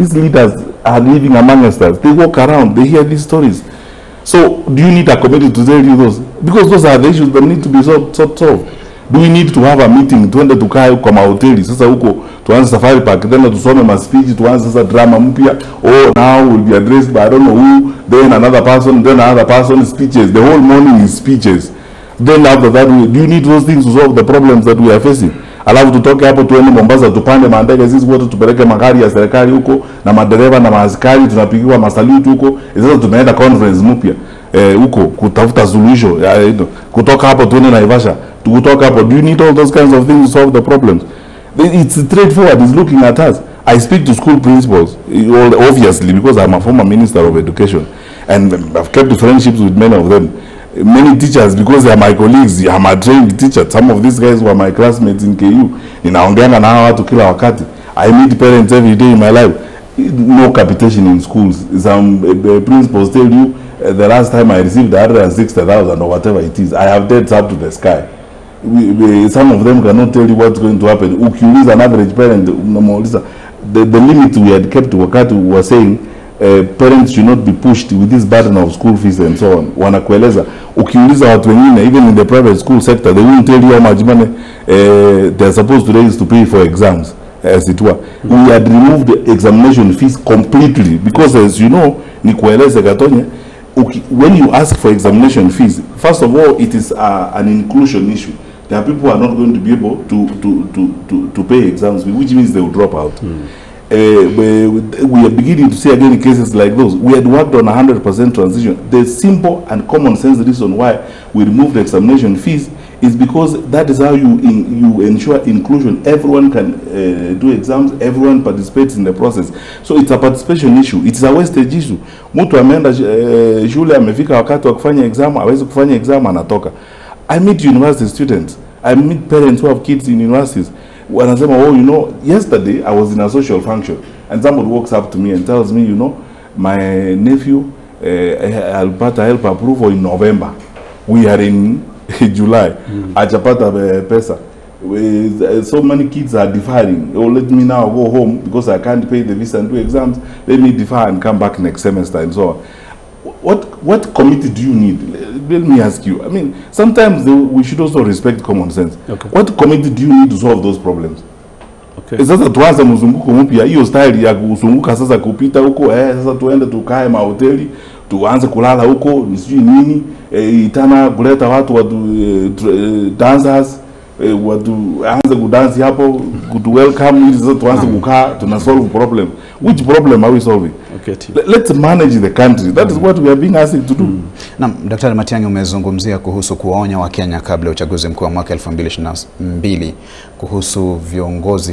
these leaders are living amongst us. They walk around, they hear these stories. So do you need a committee to tell you those? Because those are the issues that need to be solved. Do we need to have a meeting tuende tukae kwa mahoteli sasa huko tuanze safari park then tusome ma speech tuanze sasa drama mpya now will be addressed by I don't know who, then another person speeches, the whole morning is speeches. Then after that do you need those things to solve the problems that we are facing? Alafu tutoke hapo tuende Mombasa tupande mandege sisi wote tupeleke magari ya serikali huko na madereva na maaskari tunapigiwa masalute huko sasa tunaenda conference mpya huko kutafuta solution kutoka hapo tuende Naivasha kutoka hapo. Do you need all those kinds of things to solve the problems? It's straightforward. It's looking at us. I speak to school principals obviously because I'm a former minister of education and I've kept friendships with many of them. Many teachers, because they are my colleagues, I'm a trained teacher. Some of these guys were my classmates in KU. Ninaongeanga na hawa watu kila wakati. I meet parents every day in my life. No capitation in schools. Some principals tell you the last time I received 160,000 or whatever it is. I have debts up to the sky. Some of them cannot tell you what's going to happen. Ukiuliza an average parent, the limit we had kept wakati was saying parents should not be pushed with this burden of school fees and so on. Wanakueleza ukiuliza watu wengine even in the private school sector they won't tell you how much money they're supposed to raise to pay for exams as it were. We had removed the examination fees completely because as you know nikueleze Gatonye when you ask for examination fees, first of all it is an inclusion issue. There are people who are not going to be able to pay exams, which means they will drop out. We are beginning to see again cases like those. We had worked on 100% transition. The simple and common sense reason why we removed the examination fees is because that is how you ensure inclusion. Everyone can do exams, everyone participates in the process. So it's a participation issue. It's a wastage issue. Mtu ameenda shule amefika wakati wa kufanya exam, hawezi kufanya exam anatoka. I meet university students. I meet parents who have kids in universities. Wanasema, oh, you know, yesterday I was in a social function and somebody walks up to me and tells me, you know, my nephew I'll put a help approval in November. We are in July. Ajapata pesa. So many kids are deferring. Oh, let me now go home because I can't pay the visa and do exams. Let me defer and come back next semester and so on. What committee do you need? Let me ask you. I mean, sometimes we should also respect common sense. Okay. What committee do you need to solve those problems? Okay. Sasa tuanze mzunguko mpya. Hiyo style ya kuzunguka sasa kupita huko sasa tuende tukae mahoteli, tuanze kulala huko, nisijui nini, itana kuleta watu dancers, watu anze kudansi hapo, to welcome ili sasa tuanze kukaa, tuna solve problem. Which problem are we solving? Okay, let's manage the country. That is what we are being asked to do. Na Daktari Matiang'i, umezungumzia kuhusu kuwaonya Wakenya kabla ya uchaguzi mkuu wa mwaka 2022 kuhusu viongozi